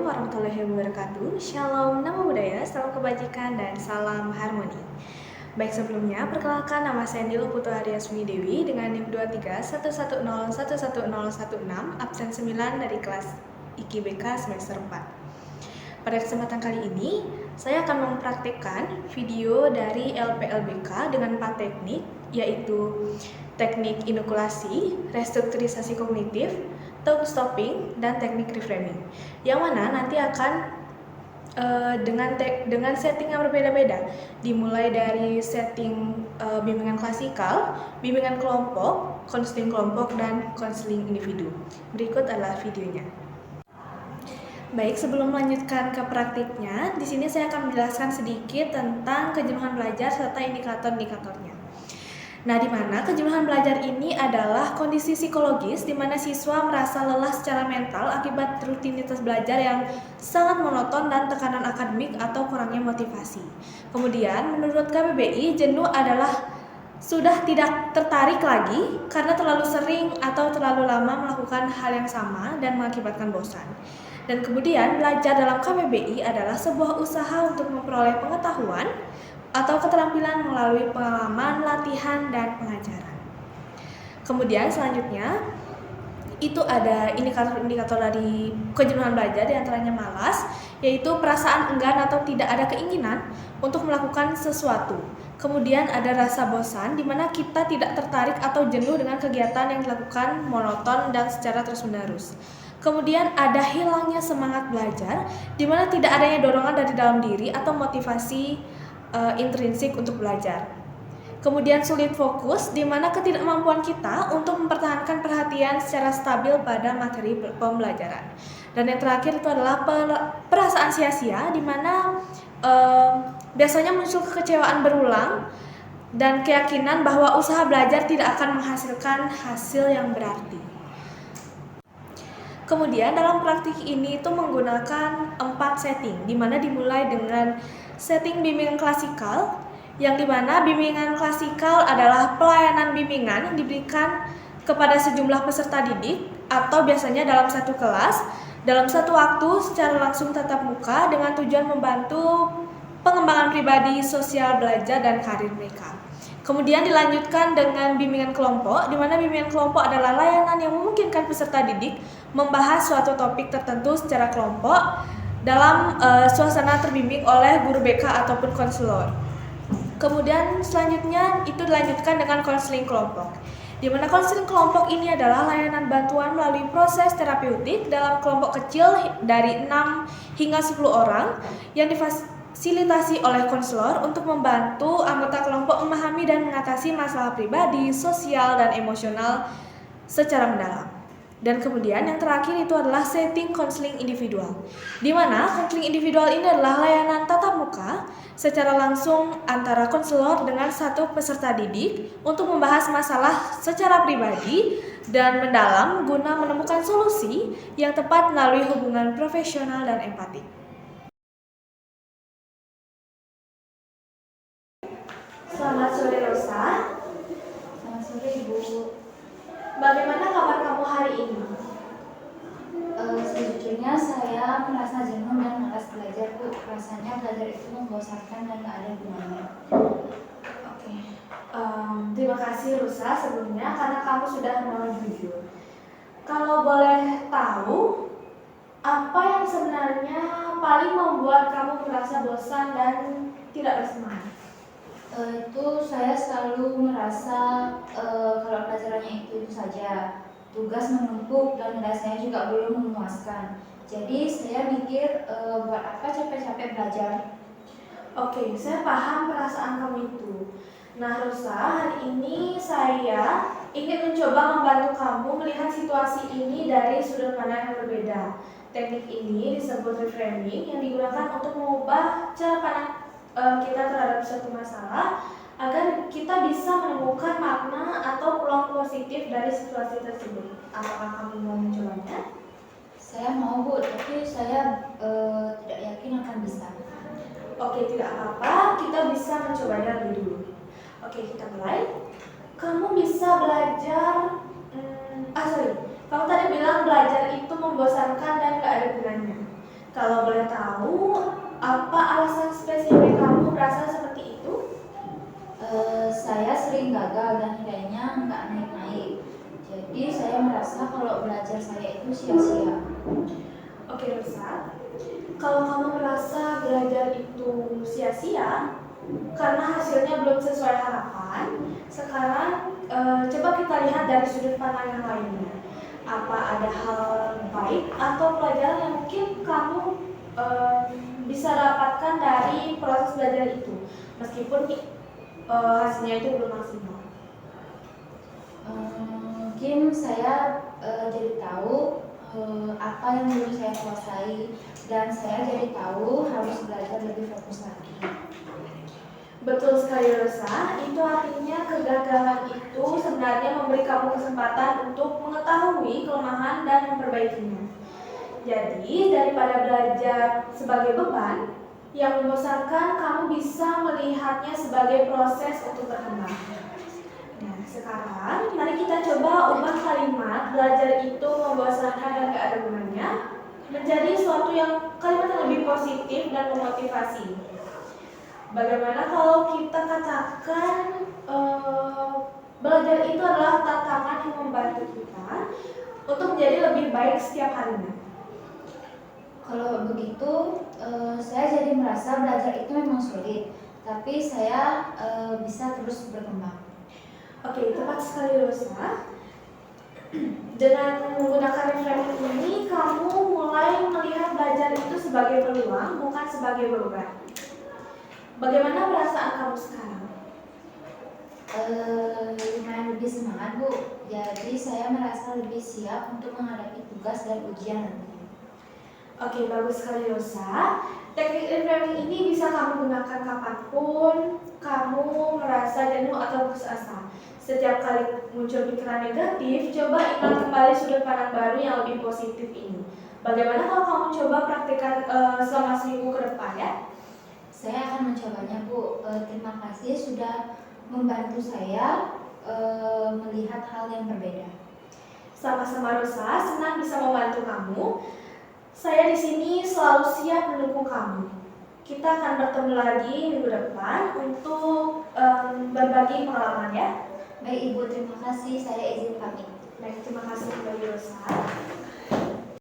warahmatullahi wabarakatuh. Shalom, namo budaya, salam kebajikan, dan salam harmoni. Baik, sebelumnya, perkenalkan nama saya Nilo Putu Aryasmi Dewi dengan NIM 2311011016, absen 9 dari kelas IKIBK semester 4. Pada kesempatan kali ini, saya akan mempraktikkan video dari LPLBK dengan 4 teknik, yaitu teknik inokulasi, restrukturisasi kognitif, talk stopping, dan teknik reframing, yang mana nanti akan dengan setting yang berbeda-beda, dimulai dari setting bimbingan klasikal, bimbingan kelompok, konseling kelompok, dan konseling individu. Berikut adalah videonya. Baik, sebelum melanjutkan ke praktiknya, di sini saya akan menjelaskan sedikit tentang kejenuhan belajar serta indikator-indikatornya. Nah, di mana kejenuhan belajar ini adalah kondisi psikologis di mana siswa merasa lelah secara mental akibat rutinitas belajar yang sangat monoton dan tekanan akademik atau kurangnya motivasi. Kemudian, menurut KBBI, jenuh adalah sudah tidak tertarik lagi karena terlalu sering atau terlalu lama melakukan hal yang sama dan mengakibatkan bosan. Dan kemudian, belajar dalam KBBI adalah sebuah usaha untuk memperoleh pengetahuan atau keterampilan melalui pengalaman, latihan, dan pengajaran. Kemudian selanjutnya, itu ada indikator-indikator dari kejenuhan belajar, diantaranya malas, yaitu perasaan enggan atau tidak ada keinginan untuk melakukan sesuatu. Kemudian ada rasa bosan, di mana kita tidak tertarik atau jenuh dengan kegiatan yang dilakukan monoton dan secara terus-menerus. Kemudian ada hilangnya semangat belajar, di mana tidak adanya dorongan dari dalam diri atau motivasi intrinsik untuk belajar. Kemudian sulit fokus, di mana ketidakmampuan kita untuk mempertahankan perhatian secara stabil pada materi pembelajaran. Dan yang terakhir itu adalah perasaan sia-sia, di mana biasanya muncul kekecewaan berulang dan keyakinan bahwa usaha belajar tidak akan menghasilkan hasil yang berarti. Kemudian dalam praktik ini itu menggunakan 4 setting, di mana dimulai dengan setting bimbingan klasikal, yang dimana bimbingan klasikal adalah pelayanan bimbingan yang diberikan kepada sejumlah peserta didik atau biasanya dalam satu kelas, dalam satu waktu secara langsung tatap muka dengan tujuan membantu pengembangan pribadi, sosial, belajar, dan karir mereka. Kemudian dilanjutkan dengan bimbingan kelompok, di mana bimbingan kelompok adalah layanan yang memungkinkan peserta didik membahas suatu topik tertentu secara kelompok dalam suasana terbimbing oleh guru BK ataupun konselor. Kemudian selanjutnya itu dilanjutkan dengan konseling kelompok, di mana konseling kelompok ini adalah layanan bantuan melalui proses terapeutik dalam kelompok kecil dari 6 hingga 10 orang yang difasilitasi oleh konselor untuk membantu anggota kelompok memahami dan mengatasi masalah pribadi, sosial, dan emosional secara mendalam. Dan kemudian yang terakhir itu adalah setting konseling individual, di mana konseling individual ini adalah layanan tatap muka secara langsung antara konselor dengan satu peserta didik untuk membahas masalah secara pribadi dan mendalam guna menemukan solusi yang tepat melalui hubungan profesional dan empati. Selamat sore Rosa. Selamat sore Ibu. Bagaimana kabar kamu hari ini? Sejujurnya saya merasa jenuh dan malas belajar, Bu. Rasanya belajar itu membosankan dan gak ada gunanya. Oke. Terima kasih Rosa sebelumnya karena kamu sudah mau jujur. Kalau boleh tahu, apa yang sebenarnya paling membuat kamu merasa bosan dan tidak bersemangat? Itu saya selalu merasa kalau pelajarannya itu saja, tugas menumpuk dan rasanya juga belum memuaskan. Jadi saya mikir buat apa capek-capek belajar. Oke, saya paham perasaan kamu itu. Nah Rosa, hari ini saya ingin mencoba membantu kamu melihat situasi ini dari sudut pandang yang berbeda. Teknik ini disebut reframing, yang digunakan untuk mengubah cara pandang kita terhadap suatu masalah agar kita bisa menemukan makna atau peluang positif dari situasi tersebut. Apakah kamu mau mencobanya? Saya mau, Bu, tapi saya tidak yakin akan bisa. Oke, tidak apa-apa, kita bisa mencobanya lebih dulu. Oke, kita mulai. Kamu bisa belajar kamu tadi bilang belajar itu membosankan dan gak ada gunanya. Kalau boleh tahu, apa alasan spesifik kamu merasa seperti itu? Saya sering gagal dan nilainya nggak naik-naik. Jadi saya merasa kalau belajar saya itu sia-sia. Oke, Rosa. Kalau kamu merasa belajar itu sia-sia karena hasilnya belum sesuai harapan, sekarang coba kita lihat dari sudut pandang yang lainnya. Apa ada hal baik atau pelajaran yang mungkin kamu bisa dapatkan dari proses belajar itu, meskipun hasilnya itu belum maksimal? Mungkin saya jadi tahu apa yang belum saya kuasai, dan saya jadi tahu harus belajar lebih fokus lagi. Betul sekali, Rosa. Itu artinya kegagalan itu sebenarnya memberi kamu kesempatan untuk mengetahui kelemahan dan memperbaikinya. Jadi, daripada belajar sebagai beban yang membosankan, kamu bisa melihatnya sebagai proses untuk berkembang. Nah, sekarang mari kita coba ubah kalimat belajar itu membosankan dan gak ada gunanya menjadi suatu kalimat yang lebih positif dan memotivasi. Bagaimana kalau kita katakan belajar itu adalah tantangan yang membantu kita untuk menjadi lebih baik setiap harinya? Kalau begitu, saya jadi merasa belajar itu memang sulit, tapi saya bisa terus berkembang. Oke, tepat sekali, Rosa. Dengan menggunakan reframing ini, kamu mulai melihat belajar itu sebagai peluang, bukan sebagai beban. Bagaimana perasaan kamu sekarang? Lumayan lebih semangat, Bu. Jadi saya merasa lebih siap untuk menghadapi tugas dan ujian nanti. Oke, bagus sekali, Rosa. Teknik reframing ini bisa kamu gunakan kapanpun kamu merasa jenuh atau putus asa. Setiap kali muncul pikiran negatif, coba ingat kembali sudut pandang baru yang lebih positif ini. Bagaimana kalau kamu coba praktikkan selama seminggu ke depan, ya? Saya akan mencobanya, Bu. Terima kasih sudah membantu saya melihat hal yang berbeda. Sama-sama, Rosa. Senang bisa membantu kamu. Saya di sini selalu siap mendukung kamu. Kita akan bertemu lagi minggu depan untuk berbagi pengalaman, ya. Baik, Ibu. Terima kasih. Saya izin pamit. Baik, terima kasih kembali, Rosa.